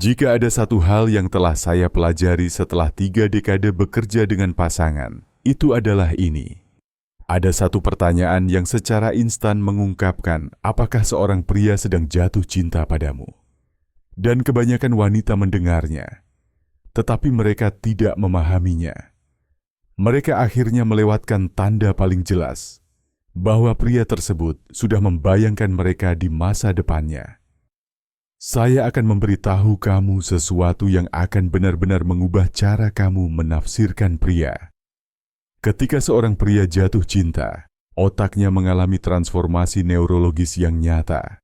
Jika ada satu hal yang telah saya pelajari setelah 3 dekade bekerja dengan pasangan, itu adalah ini. Ada satu pertanyaan yang secara instan mengungkapkan apakah seorang pria sedang jatuh cinta padamu. Dan kebanyakan wanita mendengarnya, tetapi mereka tidak memahaminya. Mereka akhirnya melewatkan tanda paling jelas bahwa pria tersebut sudah membayangkan mereka di masa depannya. Saya akan memberitahu kamu sesuatu yang akan benar-benar mengubah cara kamu menafsirkan pria. Ketika seorang pria jatuh cinta, otaknya mengalami transformasi neurologis yang nyata.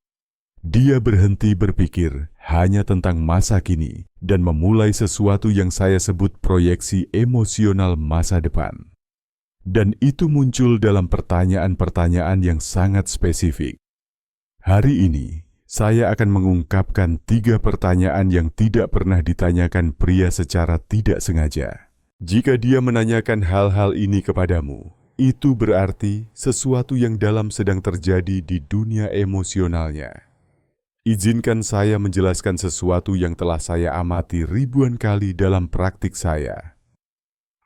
Dia berhenti berpikir hanya tentang masa kini dan memulai sesuatu yang saya sebut proyeksi emosional masa depan. Dan itu muncul dalam pertanyaan-pertanyaan yang sangat spesifik. Hari ini, saya akan mengungkapkan 3 pertanyaan yang tidak pernah ditanyakan pria secara tidak sengaja. Jika dia menanyakan hal-hal ini kepadamu, itu berarti sesuatu yang dalam sedang terjadi di dunia emosionalnya. Izinkan saya menjelaskan sesuatu yang telah saya amati ribuan kali dalam praktik saya.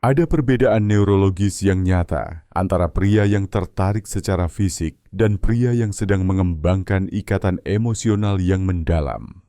Ada perbedaan neurologis yang nyata antara pria yang tertarik secara fisik dan pria yang sedang mengembangkan ikatan emosional yang mendalam.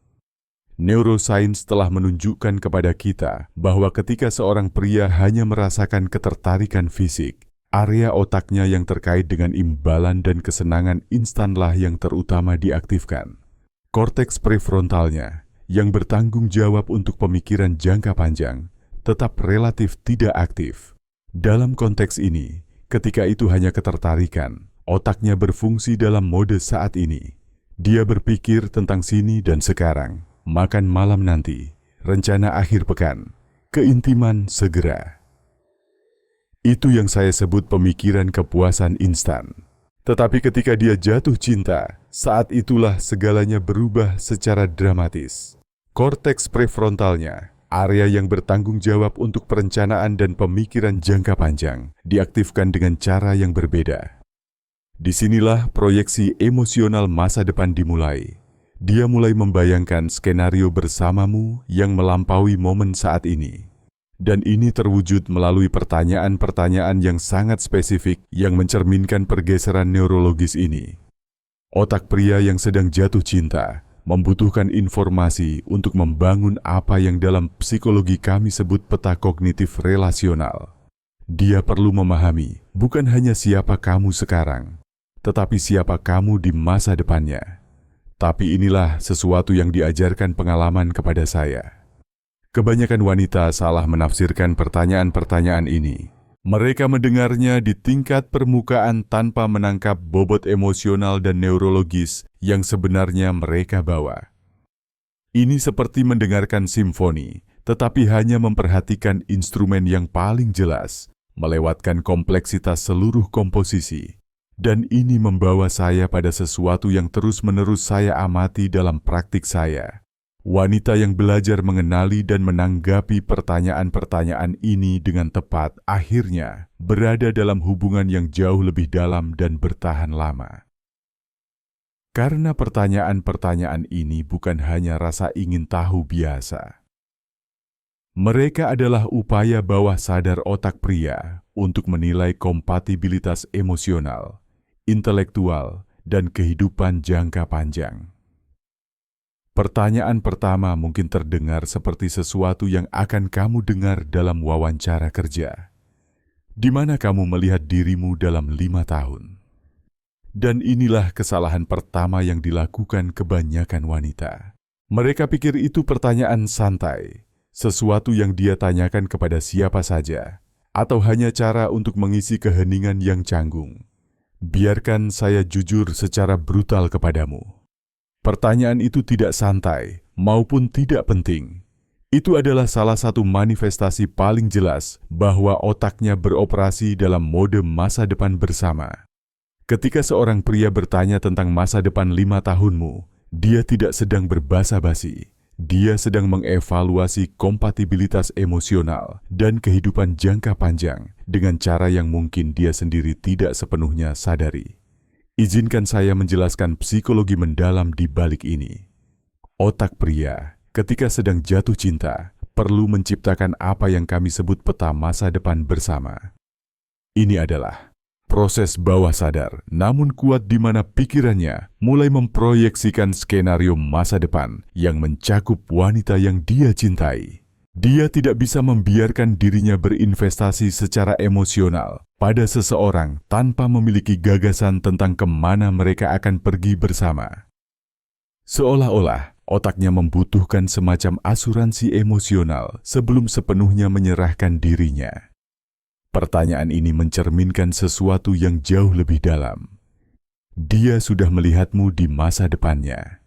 Neuroscience telah menunjukkan kepada kita bahwa ketika seorang pria hanya merasakan ketertarikan fisik, area otaknya yang terkait dengan imbalan dan kesenangan instanlah yang terutama diaktifkan. Korteks prefrontalnya, yang bertanggung jawab untuk pemikiran jangka panjang, tetap relatif tidak aktif. Dalam konteks ini, ketika itu hanya ketertarikan, otaknya berfungsi dalam mode saat ini. Dia berpikir tentang sini dan sekarang, makan malam nanti, rencana akhir pekan, keintiman segera. Itu yang saya sebut pemikiran kepuasan instan. Tetapi ketika dia jatuh cinta, saat itulah segalanya berubah secara dramatis. Korteks prefrontalnya, area yang bertanggung jawab untuk perencanaan dan pemikiran jangka panjang, diaktifkan dengan cara yang berbeda. Disinilah proyeksi emosional masa depan dimulai. Dia mulai membayangkan skenario bersamamu yang melampaui momen saat ini. Dan ini terwujud melalui pertanyaan-pertanyaan yang sangat spesifik yang mencerminkan pergeseran neurologis ini. Otak pria yang sedang jatuh cinta membutuhkan informasi untuk membangun apa yang dalam psikologi kami sebut peta kognitif relasional. Dia perlu memahami bukan hanya siapa kamu sekarang, tetapi siapa kamu di masa depannya. Tapi inilah sesuatu yang diajarkan pengalaman kepada saya. Kebanyakan wanita salah menafsirkan pertanyaan-pertanyaan ini. Mereka mendengarnya di tingkat permukaan tanpa menangkap bobot emosional dan neurologis yang sebenarnya mereka bawa. Ini seperti mendengarkan simfoni, tetapi hanya memperhatikan instrumen yang paling jelas, melewatkan kompleksitas seluruh komposisi. Dan ini membawa saya pada sesuatu yang terus-menerus saya amati dalam praktik saya. Wanita yang belajar mengenali dan menanggapi pertanyaan-pertanyaan ini dengan tepat akhirnya berada dalam hubungan yang jauh lebih dalam dan bertahan lama. Karena pertanyaan-pertanyaan ini bukan hanya rasa ingin tahu biasa. Mereka adalah upaya bawah sadar otak pria untuk menilai kompatibilitas emosional, intelektual, dan kehidupan jangka panjang. Pertanyaan pertama mungkin terdengar seperti sesuatu yang akan kamu dengar dalam wawancara kerja. Di mana kamu melihat dirimu dalam 5 tahun? Dan inilah kesalahan pertama yang dilakukan kebanyakan wanita. Mereka pikir itu pertanyaan santai, sesuatu yang dia tanyakan kepada siapa saja, atau hanya cara untuk mengisi keheningan yang canggung. Biarkan saya jujur secara brutal kepadamu. Pertanyaan itu tidak santai maupun tidak penting. Itu adalah salah satu manifestasi paling jelas bahwa otaknya beroperasi dalam mode masa depan bersama. Ketika seorang pria bertanya tentang masa depan 5 tahunmu, dia tidak sedang berbasa-basi. Dia sedang mengevaluasi kompatibilitas emosional dan kehidupan jangka panjang dengan cara yang mungkin dia sendiri tidak sepenuhnya sadari. Izinkan saya menjelaskan psikologi mendalam di balik ini. Otak pria Ketika sedang jatuh cinta, perlu menciptakan apa yang kami sebut peta masa depan bersama. Ini adalah proses bawah sadar, namun kuat di mana pikirannya mulai memproyeksikan skenario masa depan yang mencakup wanita yang dia cintai. Dia tidak bisa membiarkan dirinya berinvestasi secara emosional pada seseorang tanpa memiliki gagasan tentang kemana mereka akan pergi bersama. Seolah-olah otaknya membutuhkan semacam asuransi emosional sebelum sepenuhnya menyerahkan dirinya. Pertanyaan ini mencerminkan sesuatu yang jauh lebih dalam. Dia sudah melihatmu di masa depannya.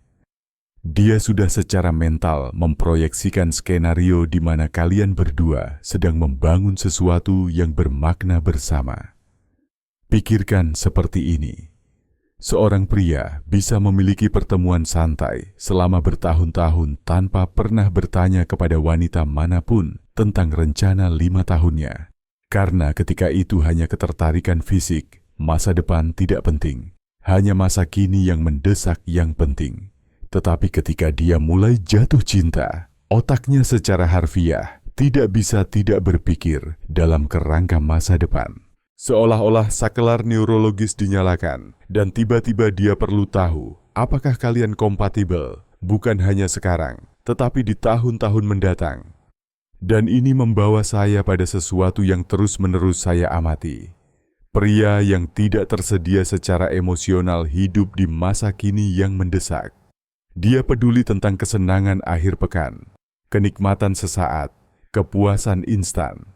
Dia sudah secara mental memproyeksikan skenario di mana kalian berdua sedang membangun sesuatu yang bermakna bersama. Pikirkan seperti ini. Seorang pria bisa memiliki pertemuan santai selama bertahun-tahun tanpa pernah bertanya kepada wanita manapun tentang rencana 5 tahunnya. Karena ketika itu hanya ketertarikan fisik, masa depan tidak penting. Hanya masa kini yang mendesak yang penting. Tetapi ketika dia mulai jatuh cinta, otaknya secara harfiah tidak bisa tidak berpikir dalam kerangka masa depan. Seolah-olah saklar neurologis dinyalakan, dan tiba-tiba dia perlu tahu apakah kalian kompatibel, bukan hanya sekarang, tetapi di tahun-tahun mendatang. Dan ini membawa saya pada sesuatu yang terus-menerus saya amati. Pria yang tidak tersedia secara emosional hidup di masa kini yang mendesak. Dia peduli tentang kesenangan akhir pekan, kenikmatan sesaat, kepuasan instan.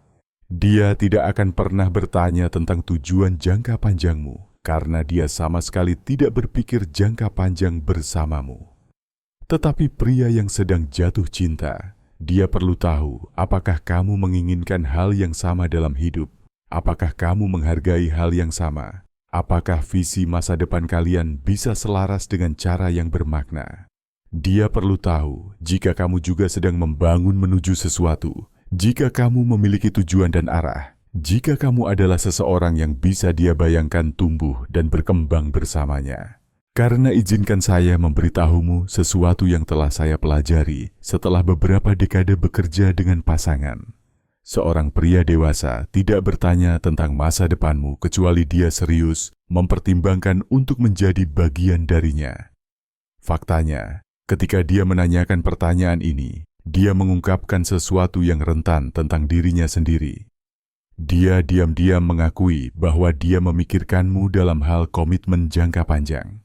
Dia tidak akan pernah bertanya tentang tujuan jangka panjangmu, karena dia sama sekali tidak berpikir jangka panjang bersamamu. Tetapi pria yang sedang jatuh cinta, dia perlu tahu apakah kamu menginginkan hal yang sama dalam hidup, apakah kamu menghargai hal yang sama, apakah visi masa depan kalian bisa selaras dengan cara yang bermakna. Dia perlu tahu jika kamu juga sedang membangun menuju sesuatu, jika kamu memiliki tujuan dan arah, jika kamu adalah seseorang yang bisa dia bayangkan tumbuh dan berkembang bersamanya. Karena izinkan saya memberitahumu sesuatu yang telah saya pelajari setelah beberapa dekade bekerja dengan pasangan. Seorang pria dewasa tidak bertanya tentang masa depanmu kecuali dia serius mempertimbangkan untuk menjadi bagian darinya. Faktanya, ketika dia menanyakan pertanyaan ini, dia mengungkapkan sesuatu yang rentan tentang dirinya sendiri. Dia diam-diam mengakui bahwa dia memikirkanmu dalam hal komitmen jangka panjang.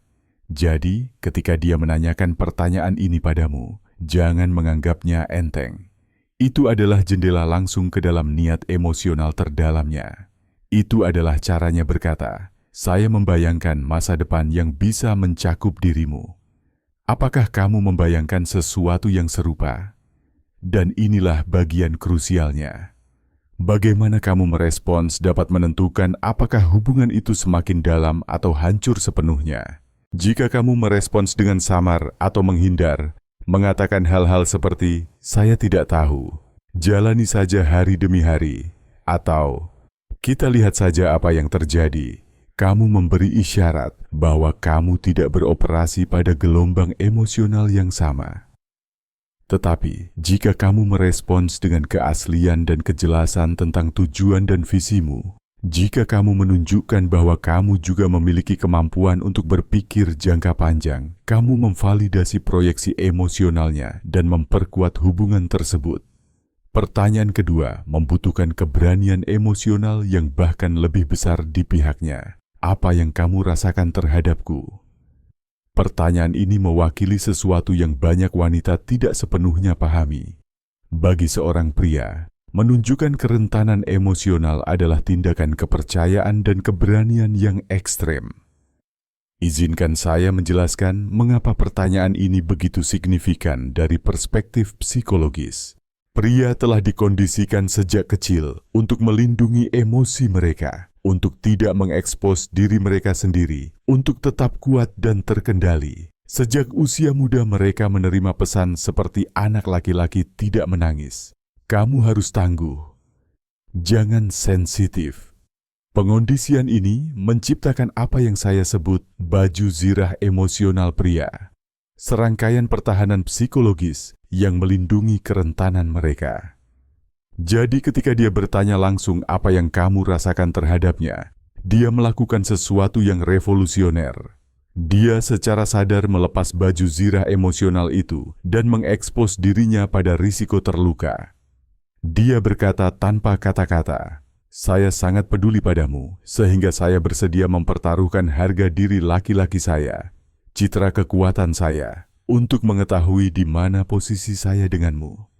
Jadi, ketika dia menanyakan pertanyaan ini padamu, jangan menganggapnya enteng. Itu adalah jendela langsung ke dalam niat emosional terdalamnya. Itu adalah caranya berkata, saya membayangkan masa depan yang bisa mencakup dirimu. Apakah kamu membayangkan sesuatu yang serupa? Dan inilah bagian krusialnya. Bagaimana kamu merespons dapat menentukan apakah hubungan itu semakin dalam atau hancur sepenuhnya. Jika kamu merespons dengan samar atau menghindar, mengatakan hal-hal seperti, saya tidak tahu, jalani saja hari demi hari, atau kita lihat saja apa yang terjadi, kamu memberi isyarat bahwa kamu tidak beroperasi pada gelombang emosional yang sama. Tetapi, jika kamu merespons dengan keaslian dan kejelasan tentang tujuan dan visimu, jika kamu menunjukkan bahwa kamu juga memiliki kemampuan untuk berpikir jangka panjang, kamu memvalidasi proyeksi emosionalnya dan memperkuat hubungan tersebut. Pertanyaan kedua membutuhkan keberanian emosional yang bahkan lebih besar di pihaknya. Apa yang kamu rasakan terhadapku? Pertanyaan ini mewakili sesuatu yang banyak wanita tidak sepenuhnya pahami. Bagi seorang pria, menunjukkan kerentanan emosional adalah tindakan kepercayaan dan keberanian yang ekstrem. Izinkan saya menjelaskan mengapa pertanyaan ini begitu signifikan dari perspektif psikologis. Pria telah dikondisikan sejak kecil untuk melindungi emosi mereka, untuk tidak mengekspos diri mereka sendiri, untuk tetap kuat dan terkendali. Sejak usia muda mereka menerima pesan seperti anak laki-laki tidak menangis. Kamu harus tangguh. Jangan sensitif. Pengondisian ini menciptakan apa yang saya sebut baju zirah emosional pria. serangkaian pertahanan psikologis yang melindungi kerentanan mereka. Jadi ketika dia bertanya langsung apa yang kamu rasakan terhadapnya, dia melakukan sesuatu yang revolusioner. Dia secara sadar melepas baju zirah emosional itu dan mengekspos dirinya pada risiko terluka. Dia berkata tanpa kata-kata, "Saya sangat peduli padamu, sehingga saya bersedia mempertaruhkan harga diri laki-laki saya, citra kekuatan saya, untuk mengetahui di mana posisi saya denganmu.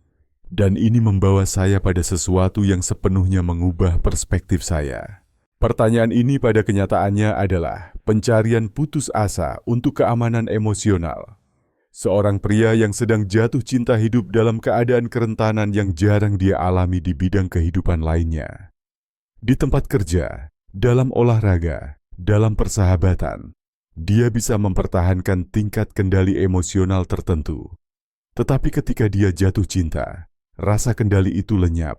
Dan ini membawa saya pada sesuatu yang sepenuhnya mengubah perspektif saya." Pertanyaan ini pada kenyataannya adalah pencarian putus asa untuk keamanan emosional. Seorang pria yang sedang jatuh cinta hidup dalam keadaan kerentanan yang jarang dia alami di bidang kehidupan lainnya. Di tempat kerja, dalam olahraga, dalam persahabatan, dia bisa mempertahankan tingkat kendali emosional tertentu. Tetapi ketika dia jatuh cinta, rasa kendali itu lenyap.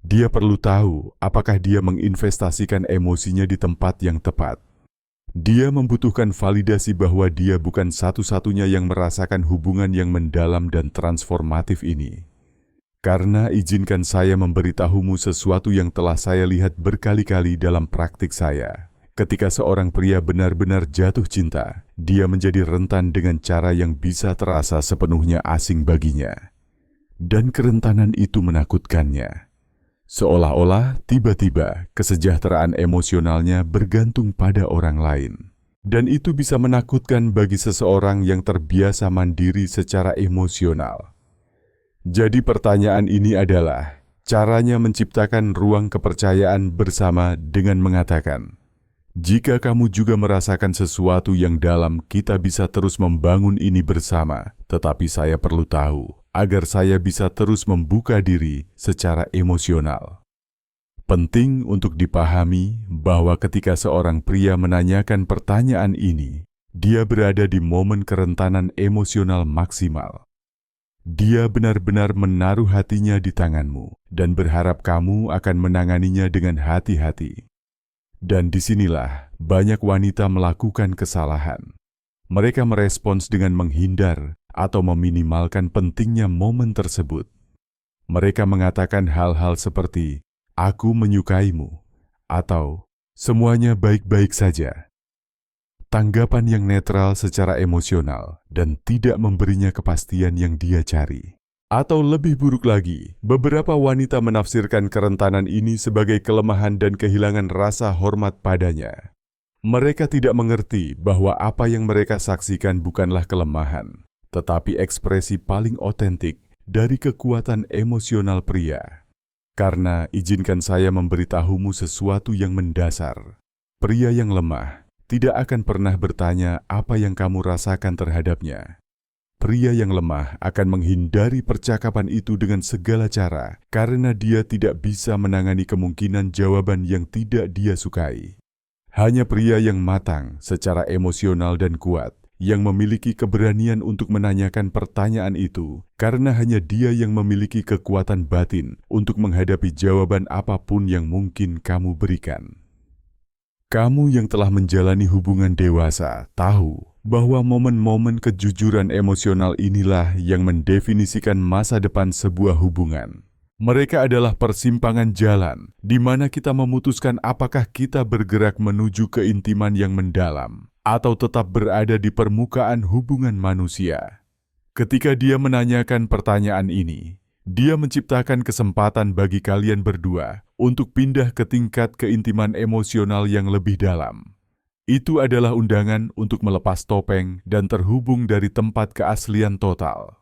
Dia perlu tahu apakah dia menginvestasikan emosinya di tempat yang tepat. Dia membutuhkan validasi bahwa dia bukan satu-satunya yang merasakan hubungan yang mendalam dan transformatif ini. Karena izinkan saya memberitahumu sesuatu yang telah saya lihat berkali-kali dalam praktik saya. Ketika seorang pria benar-benar jatuh cinta, dia menjadi rentan dengan cara yang bisa terasa sepenuhnya asing baginya. Dan kerentanan itu menakutkannya. Seolah-olah tiba-tiba kesejahteraan emosionalnya bergantung pada orang lain. Dan itu bisa menakutkan bagi seseorang yang terbiasa mandiri secara emosional. Jadi pertanyaan ini adalah caranya menciptakan ruang kepercayaan bersama dengan mengatakan, "Jika kamu juga merasakan sesuatu yang dalam, kita bisa terus membangun ini bersama, tetapi saya perlu tahu agar saya bisa terus membuka diri secara emosional." Penting untuk dipahami bahwa ketika seorang pria menanyakan pertanyaan ini, dia berada di momen kerentanan emosional maksimal. Dia benar-benar menaruh hatinya di tanganmu dan berharap kamu akan menanganinya dengan hati-hati. Dan disinilah banyak wanita melakukan kesalahan. Mereka merespons dengan menghindar atau meminimalkan pentingnya momen tersebut. Mereka mengatakan hal-hal seperti, "Aku menyukaimu," atau "Semuanya baik-baik saja." Tanggapan yang netral secara emosional dan tidak memberinya kepastian yang dia cari. Atau lebih buruk lagi, beberapa wanita menafsirkan kerentanan ini sebagai kelemahan dan kehilangan rasa hormat padanya. Mereka tidak mengerti bahwa apa yang mereka saksikan bukanlah kelemahan, tetapi ekspresi paling otentik dari kekuatan emosional pria. Karena izinkan saya memberitahumu sesuatu yang mendasar. Pria yang lemah tidak akan pernah bertanya apa yang kamu rasakan terhadapnya. Pria yang lemah akan menghindari percakapan itu dengan segala cara karena dia tidak bisa menangani kemungkinan jawaban yang tidak dia sukai. Hanya pria yang matang secara emosional dan kuat yang memiliki keberanian untuk menanyakan pertanyaan itu, karena hanya dia yang memiliki kekuatan batin untuk menghadapi jawaban apapun yang mungkin kamu berikan. Kamu yang telah menjalani hubungan dewasa tahu bahwa momen-momen kejujuran emosional inilah yang mendefinisikan masa depan sebuah hubungan. Mereka adalah persimpangan jalan di mana kita memutuskan apakah kita bergerak menuju keintiman yang mendalam atau tetap berada di permukaan hubungan manusia. Ketika dia menanyakan pertanyaan ini, dia menciptakan kesempatan bagi kalian berdua untuk pindah ke tingkat keintiman emosional yang lebih dalam. Itu adalah undangan untuk melepas topeng dan terhubung dari tempat keaslian total.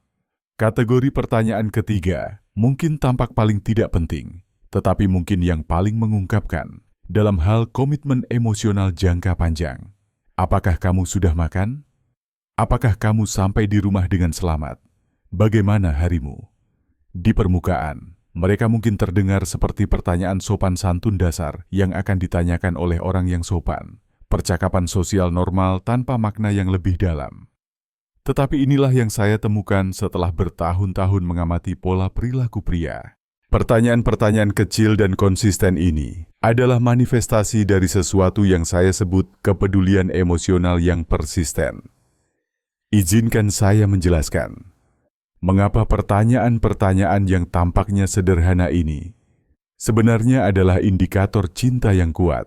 Kategori pertanyaan ketiga mungkin tampak paling tidak penting, tetapi mungkin yang paling mengungkapkan dalam hal komitmen emosional jangka panjang. Apakah kamu sudah makan? Apakah kamu sampai di rumah dengan selamat? Bagaimana harimu? Di permukaan, mereka mungkin terdengar seperti pertanyaan sopan santun dasar yang akan ditanyakan oleh orang yang sopan, percakapan sosial normal tanpa makna yang lebih dalam. Tetapi inilah yang saya temukan setelah bertahun-tahun mengamati pola perilaku pria. Pertanyaan-pertanyaan kecil dan konsisten ini adalah manifestasi dari sesuatu yang saya sebut kepedulian emosional yang persisten. Izinkan saya menjelaskan mengapa pertanyaan-pertanyaan yang tampaknya sederhana ini sebenarnya adalah indikator cinta yang kuat.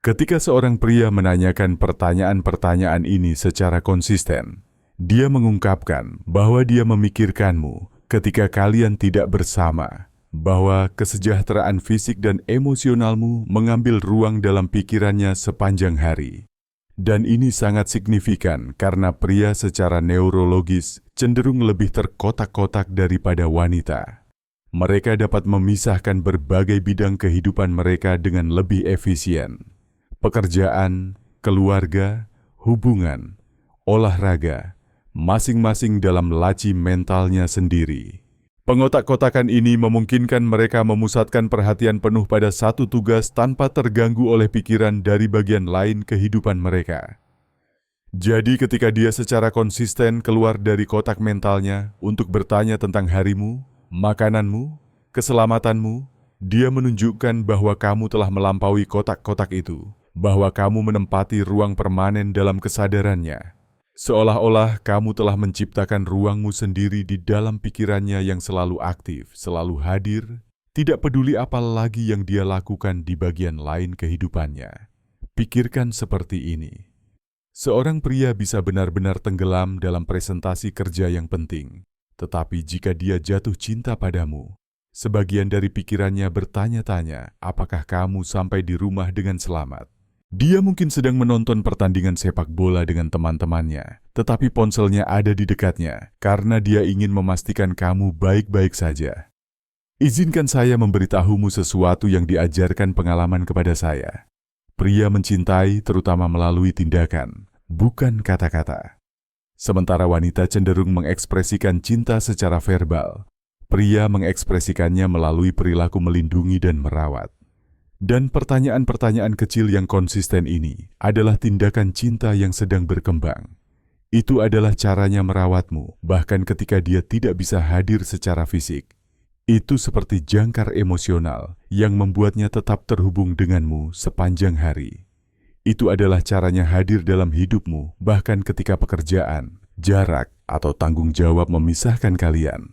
Ketika seorang pria menanyakan pertanyaan-pertanyaan ini secara konsisten, dia mengungkapkan bahwa dia memikirkanmu ketika kalian tidak bersama, bahwa kesejahteraan fisik dan emosionalmu mengambil ruang dalam pikirannya sepanjang hari. Dan ini sangat signifikan karena pria secara neurologis cenderung lebih terkotak-kotak daripada wanita. Mereka dapat memisahkan berbagai bidang kehidupan mereka dengan lebih efisien. Pekerjaan, keluarga, hubungan, olahraga, masing-masing dalam laci mentalnya sendiri. Pengotak-kotakan ini memungkinkan mereka memusatkan perhatian penuh pada satu tugas tanpa terganggu oleh pikiran dari bagian lain kehidupan mereka. Jadi ketika dia secara konsisten keluar dari kotak mentalnya untuk bertanya tentang harimu, makananmu, keselamatanmu, dia menunjukkan bahwa kamu telah melampaui kotak-kotak itu, bahwa kamu menempati ruang permanen dalam kesadarannya. Seolah-olah kamu telah menciptakan ruangmu sendiri di dalam pikirannya yang selalu aktif, selalu hadir, tidak peduli apa lagi yang dia lakukan di bagian lain kehidupannya. Pikirkan seperti ini. Seorang pria bisa benar-benar tenggelam dalam presentasi kerja yang penting, tetapi jika dia jatuh cinta padamu, sebagian dari pikirannya bertanya-tanya apakah kamu sampai di rumah dengan selamat. Dia mungkin sedang menonton pertandingan sepak bola dengan teman-temannya, tetapi ponselnya ada di dekatnya karena dia ingin memastikan kamu baik-baik saja. Izinkan saya memberitahumu sesuatu yang diajarkan pengalaman kepada saya. Pria mencintai terutama melalui tindakan, bukan kata-kata. Sementara wanita cenderung mengekspresikan cinta secara verbal, pria mengekspresikannya melalui perilaku melindungi dan merawat. Dan pertanyaan-pertanyaan kecil yang konsisten ini adalah tindakan cinta yang sedang berkembang. Itu adalah caranya merawatmu, bahkan ketika dia tidak bisa hadir secara fisik. Itu seperti jangkar emosional yang membuatnya tetap terhubung denganmu sepanjang hari. Itu adalah caranya hadir dalam hidupmu, bahkan ketika pekerjaan, jarak, atau tanggung jawab memisahkan kalian.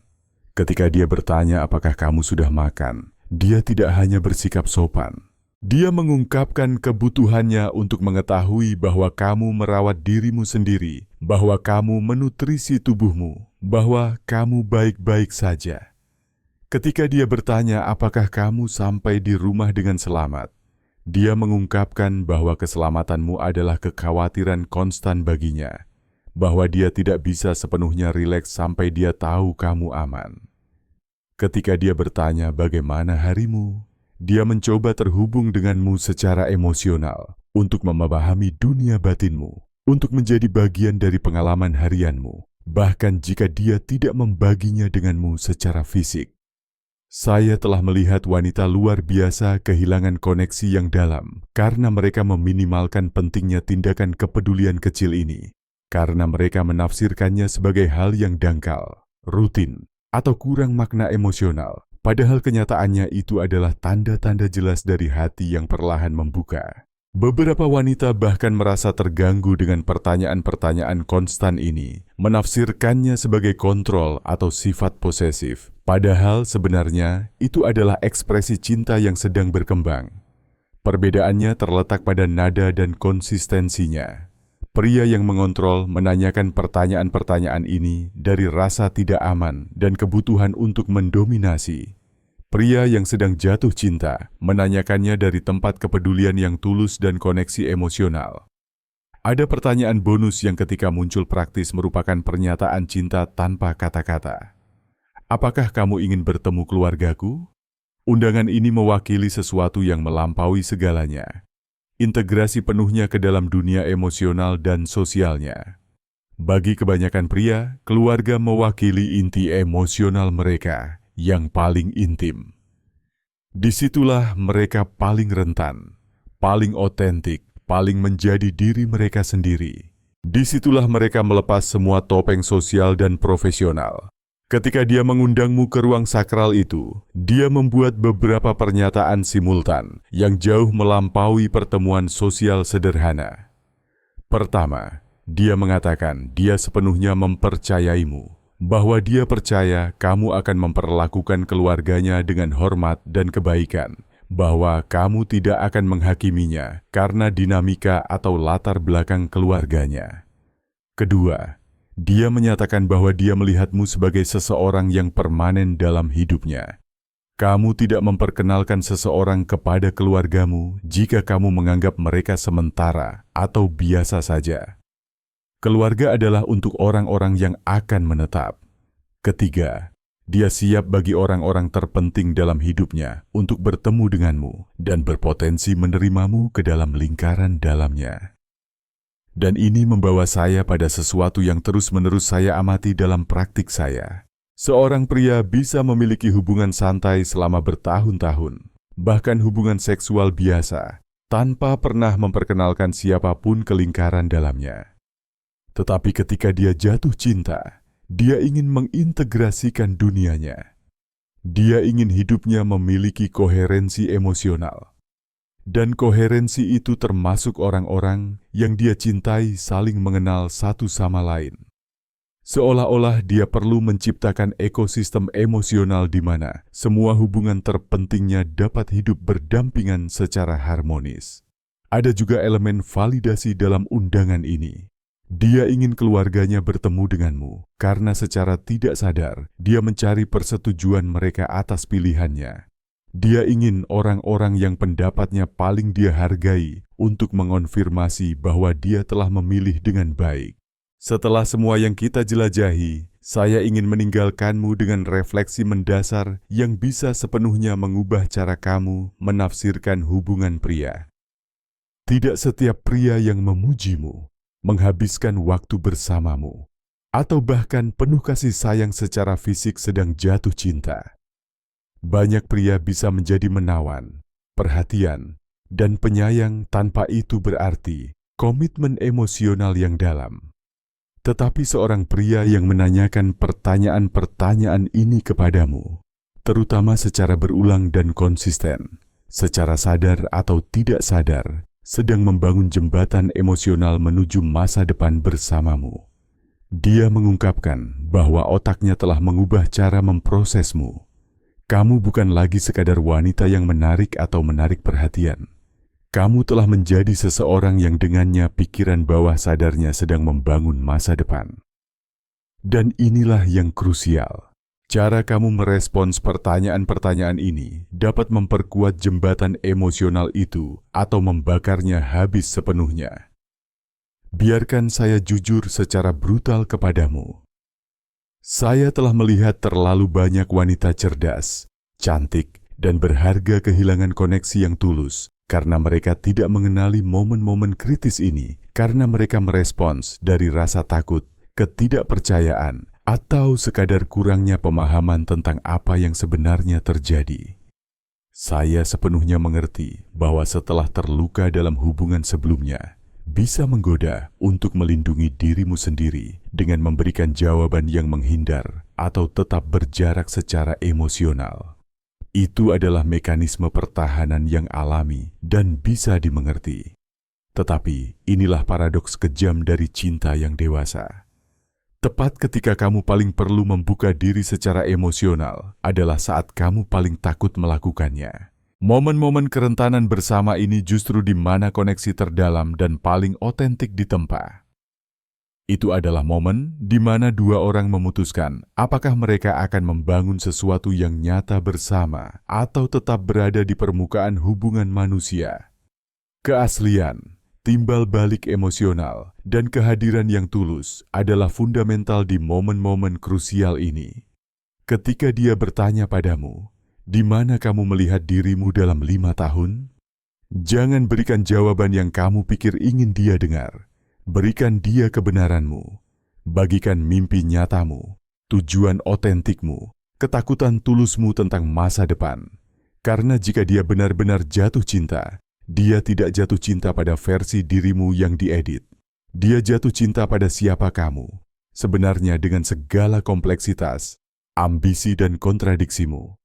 Ketika dia bertanya apakah kamu sudah makan, dia tidak hanya bersikap sopan. Dia mengungkapkan kebutuhannya untuk mengetahui bahwa kamu merawat dirimu sendiri, bahwa kamu menutrisi tubuhmu, bahwa kamu baik-baik saja. Ketika dia bertanya apakah kamu sampai di rumah dengan selamat, dia mengungkapkan bahwa keselamatanmu adalah kekhawatiran konstan baginya, bahwa dia tidak bisa sepenuhnya rileks sampai dia tahu kamu aman. Ketika dia bertanya bagaimana harimu, dia mencoba terhubung denganmu secara emosional untuk memahami dunia batinmu, untuk menjadi bagian dari pengalaman harianmu, bahkan jika dia tidak membaginya denganmu secara fisik. Saya telah melihat wanita luar biasa kehilangan koneksi yang dalam karena mereka meminimalkan pentingnya tindakan kepedulian kecil ini, karena mereka menafsirkannya sebagai hal yang dangkal, rutin, atau kurang makna emosional, padahal kenyataannya itu adalah tanda-tanda jelas dari hati yang perlahan membuka. Beberapa wanita bahkan merasa terganggu dengan pertanyaan-pertanyaan konstan ini, menafsirkannya sebagai kontrol atau sifat posesif, padahal sebenarnya itu adalah ekspresi cinta yang sedang berkembang. Perbedaannya terletak pada nada dan konsistensinya. Pria yang mengontrol menanyakan pertanyaan-pertanyaan ini dari rasa tidak aman dan kebutuhan untuk mendominasi. Pria yang sedang jatuh cinta menanyakannya dari tempat kepedulian yang tulus dan koneksi emosional. Ada pertanyaan bonus yang ketika muncul praktis merupakan pernyataan cinta tanpa kata-kata. Apakah kamu ingin bertemu keluargaku? Undangan ini mewakili sesuatu yang melampaui segalanya. Integrasi penuhnya ke dalam dunia emosional dan sosialnya. Bagi kebanyakan pria, keluarga mewakili inti emosional mereka yang paling intim. Disitulah mereka paling rentan, paling otentik, paling menjadi diri mereka sendiri. Disitulah mereka melepas semua topeng sosial dan profesional. Ketika dia mengundangmu ke ruang sakral itu, dia membuat beberapa pernyataan simultan yang jauh melampaui pertemuan sosial sederhana. Pertama, Dia mengatakan dia sepenuhnya mempercayaimu, bahwa dia percaya kamu akan memperlakukan keluarganya dengan hormat dan kebaikan, bahwa kamu tidak akan menghakiminya karena dinamika atau latar belakang keluarganya. Kedua, dia menyatakan bahwa dia melihatmu sebagai seseorang yang permanen dalam hidupnya. Kamu tidak memperkenalkan seseorang kepada keluargamu jika kamu menganggap mereka sementara atau biasa saja. Keluarga adalah untuk orang-orang yang akan menetap. Ketiga, dia siap bagi orang-orang terpenting dalam hidupnya untuk bertemu denganmu dan berpotensi menerimamu ke dalam lingkaran dalamnya. Dan ini membawa saya pada sesuatu yang terus-menerus saya amati dalam praktik saya. Seorang pria bisa memiliki hubungan santai selama bertahun-tahun, bahkan hubungan seksual biasa, tanpa pernah memperkenalkan siapapun ke lingkaran dalamnya. Tetapi ketika dia jatuh cinta, dia ingin mengintegrasikan dunianya. Dia ingin hidupnya memiliki koherensi emosional. Dan koherensi itu termasuk orang-orang yang dia cintai saling mengenal satu sama lain. Seolah-olah dia perlu menciptakan ekosistem emosional di mana semua hubungan terpentingnya dapat hidup berdampingan secara harmonis. Ada juga elemen validasi dalam undangan ini. Dia ingin keluarganya bertemu denganmu karena secara tidak sadar dia mencari persetujuan mereka atas pilihannya. Dia ingin orang-orang yang pendapatnya paling dia hargai untuk mengonfirmasi bahwa dia telah memilih dengan baik. Setelah semua yang kita jelajahi, saya ingin meninggalkanmu dengan refleksi mendasar yang bisa sepenuhnya mengubah cara kamu menafsirkan hubungan pria. Tidak setiap pria yang memujimu, menghabiskan waktu bersamamu, atau bahkan penuh kasih sayang secara fisik sedang jatuh cinta. Banyak pria bisa menjadi menawan, perhatian, dan penyayang tanpa itu berarti komitmen emosional yang dalam. Tetapi seorang pria yang menanyakan pertanyaan-pertanyaan ini kepadamu, terutama secara berulang dan konsisten, secara sadar atau tidak sadar, sedang membangun jembatan emosional menuju masa depan bersamamu. Dia mengungkapkan bahwa otaknya telah mengubah cara memprosesmu. Kamu bukan lagi sekadar wanita yang menarik atau menarik perhatian. Kamu telah menjadi seseorang yang dengannya pikiran bawah sadarnya sedang membangun masa depan. Dan inilah yang krusial. Cara kamu merespons pertanyaan-pertanyaan ini dapat memperkuat jembatan emosional itu atau membakarnya habis sepenuhnya. Biarkan saya jujur secara brutal kepadamu. Saya telah melihat terlalu banyak wanita cerdas, cantik, dan berharga kehilangan koneksi yang tulus karena mereka tidak mengenali momen-momen kritis ini karena mereka merespons dari rasa takut, ketidakpercayaan, atau sekadar kurangnya pemahaman tentang apa yang sebenarnya terjadi. Saya sepenuhnya mengerti bahwa setelah terluka dalam hubungan sebelumnya, bisa menggoda untuk melindungi dirimu sendiri dengan memberikan jawaban yang menghindar atau tetap berjarak secara emosional. Itu adalah mekanisme pertahanan yang alami dan bisa dimengerti. Tetapi inilah paradoks kejam dari cinta yang dewasa. Tepat ketika kamu paling perlu membuka diri secara emosional adalah saat kamu paling takut melakukannya. Momen-momen kerentanan bersama ini justru di mana koneksi terdalam dan paling otentik ditempa. Itu adalah momen di mana dua orang memutuskan apakah mereka akan membangun sesuatu yang nyata bersama atau tetap berada di permukaan hubungan manusia. Keaslian, timbal balik emosional, dan kehadiran yang tulus adalah fundamental di momen-momen krusial ini. Ketika dia bertanya padamu, di mana kamu melihat dirimu dalam 5 tahun? Jangan berikan jawaban yang kamu pikir ingin dia dengar. Berikan dia kebenaranmu. Bagikan mimpi nyatamu, tujuan otentikmu, ketakutan tulusmu tentang masa depan. Karena jika dia benar-benar jatuh cinta, dia tidak jatuh cinta pada versi dirimu yang diedit. Dia jatuh cinta pada siapa kamu, sebenarnya dengan segala kompleksitas, ambisi dan kontradiksimu.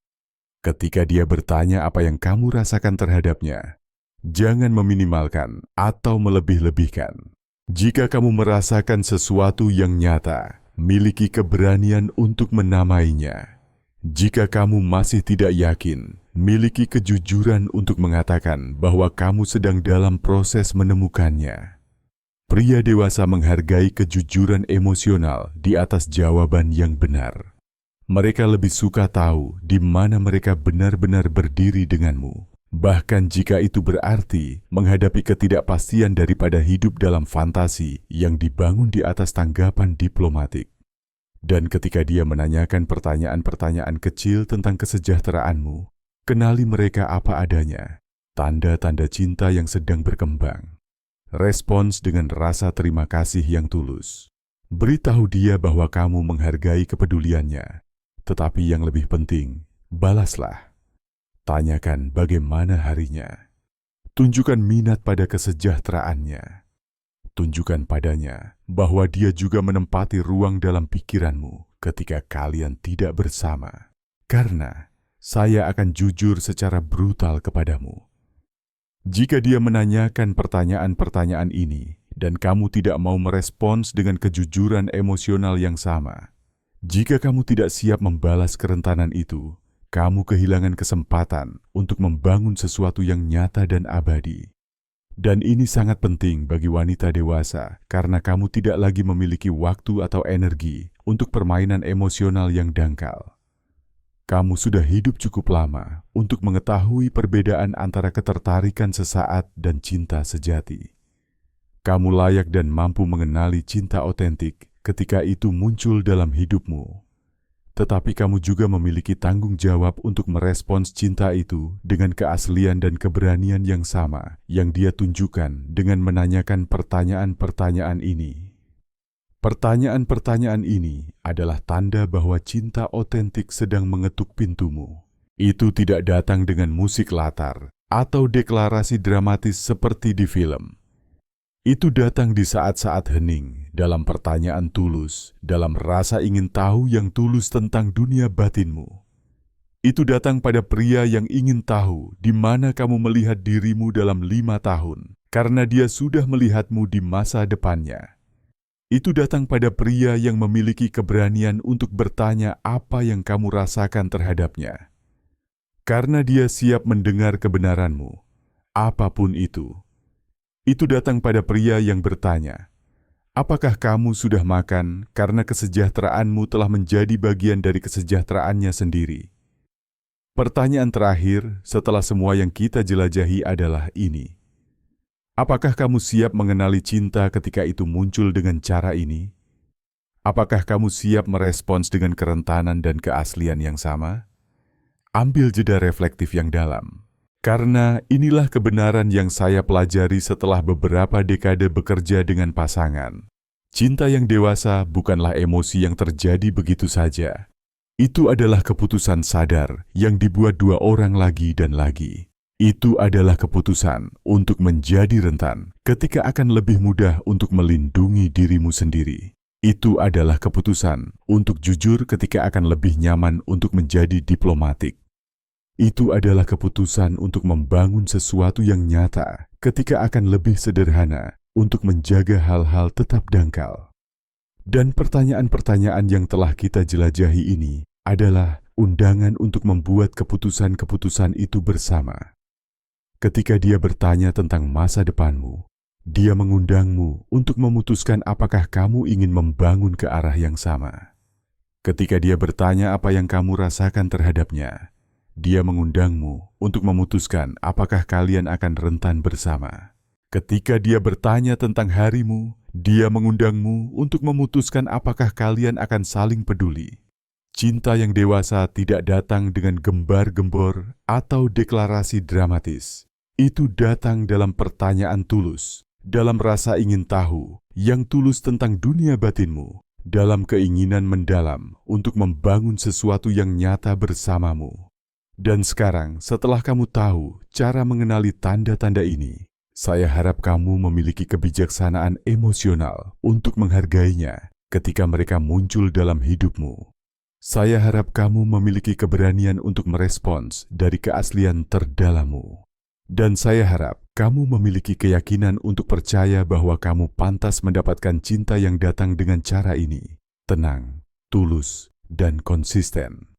Ketika dia bertanya apa yang kamu rasakan terhadapnya, jangan meminimalkan atau melebih-lebihkan. Jika kamu merasakan sesuatu yang nyata, miliki keberanian untuk menamainya. Jika kamu masih tidak yakin, miliki kejujuran untuk mengatakan bahwa kamu sedang dalam proses menemukannya. Pria dewasa menghargai kejujuran emosional di atas jawaban yang benar. Mereka lebih suka tahu di mana mereka benar-benar berdiri denganmu. Bahkan jika itu berarti menghadapi ketidakpastian daripada hidup dalam fantasi yang dibangun di atas tanggapan diplomatik. Dan ketika dia menanyakan pertanyaan-pertanyaan kecil tentang kesejahteraanmu, kenali mereka apa adanya, tanda-tanda cinta yang sedang berkembang. Respons dengan rasa terima kasih yang tulus. Beritahu dia bahwa kamu menghargai kepeduliannya, tetapi yang lebih penting, balaslah. Tanyakan bagaimana harinya. Tunjukkan minat pada kesejahteraannya. Tunjukkan padanya bahwa dia juga menempati ruang dalam pikiranmu ketika kalian tidak bersama. Karena saya akan jujur secara brutal kepadamu. Jika dia menanyakan pertanyaan-pertanyaan ini dan kamu tidak mau merespons dengan kejujuran emosional yang sama, jika kamu tidak siap membalas kerentanan itu, kamu kehilangan kesempatan untuk membangun sesuatu yang nyata dan abadi. Dan ini sangat penting bagi wanita dewasa karena kamu tidak lagi memiliki waktu atau energi untuk permainan emosional yang dangkal. Kamu sudah hidup cukup lama untuk mengetahui perbedaan antara ketertarikan sesaat dan cinta sejati. Kamu layak dan mampu mengenali cinta otentik ketika itu muncul dalam hidupmu. Tetapi kamu juga memiliki tanggung jawab untuk merespons cinta itu dengan keaslian dan keberanian yang sama yang dia tunjukkan dengan menanyakan pertanyaan-pertanyaan ini. Pertanyaan-pertanyaan ini adalah tanda bahwa cinta otentik sedang mengetuk pintumu. Itu tidak datang dengan musik latar atau deklarasi dramatis seperti di film. Itu datang di saat-saat hening, dalam pertanyaan tulus, dalam rasa ingin tahu yang tulus tentang dunia batinmu. Itu datang pada pria yang ingin tahu di mana kamu melihat dirimu dalam 5 tahun, karena dia sudah melihatmu di masa depannya. Itu datang pada pria yang memiliki keberanian untuk bertanya apa yang kamu rasakan terhadapnya. Karena dia siap mendengar kebenaranmu, apapun itu. Itu datang pada pria yang bertanya, apakah kamu sudah makan karena kesejahteraanmu telah menjadi bagian dari kesejahteraannya sendiri? Pertanyaan terakhir setelah semua yang kita jelajahi adalah ini. Apakah kamu siap mengenali cinta ketika itu muncul dengan cara ini? Apakah kamu siap merespons dengan kerentanan dan keaslian yang sama? Ambil jeda reflektif yang dalam. Karena inilah kebenaran yang saya pelajari setelah beberapa dekade bekerja dengan pasangan. Cinta yang dewasa bukanlah emosi yang terjadi begitu saja. Itu adalah keputusan sadar yang dibuat 2 orang lagi dan lagi. Itu adalah keputusan untuk menjadi rentan ketika akan lebih mudah untuk melindungi dirimu sendiri. Itu adalah keputusan untuk jujur ketika akan lebih nyaman untuk menjadi diplomatik. Itu adalah keputusan untuk membangun sesuatu yang nyata ketika akan lebih sederhana untuk menjaga hal-hal tetap dangkal. Dan pertanyaan-pertanyaan yang telah kita jelajahi ini adalah undangan untuk membuat keputusan-keputusan itu bersama. Ketika dia bertanya tentang masa depanmu, dia mengundangmu untuk memutuskan apakah kamu ingin membangun ke arah yang sama. Ketika dia bertanya apa yang kamu rasakan terhadapnya, dia mengundangmu untuk memutuskan apakah kalian akan rentan bersama. Ketika dia bertanya tentang harimu, dia mengundangmu untuk memutuskan apakah kalian akan saling peduli. Cinta yang dewasa tidak datang dengan gembar-gembor atau deklarasi dramatis. Itu datang dalam pertanyaan tulus, dalam rasa ingin tahu yang tulus tentang dunia batinmu, dalam keinginan mendalam untuk membangun sesuatu yang nyata bersamamu. Dan sekarang, setelah kamu tahu cara mengenali tanda-tanda ini, saya harap kamu memiliki kebijaksanaan emosional untuk menghargainya ketika mereka muncul dalam hidupmu. Saya harap kamu memiliki keberanian untuk merespons dari keaslian terdalammu. Dan saya harap kamu memiliki keyakinan untuk percaya bahwa kamu pantas mendapatkan cinta yang datang dengan cara ini, tenang, tulus, dan konsisten.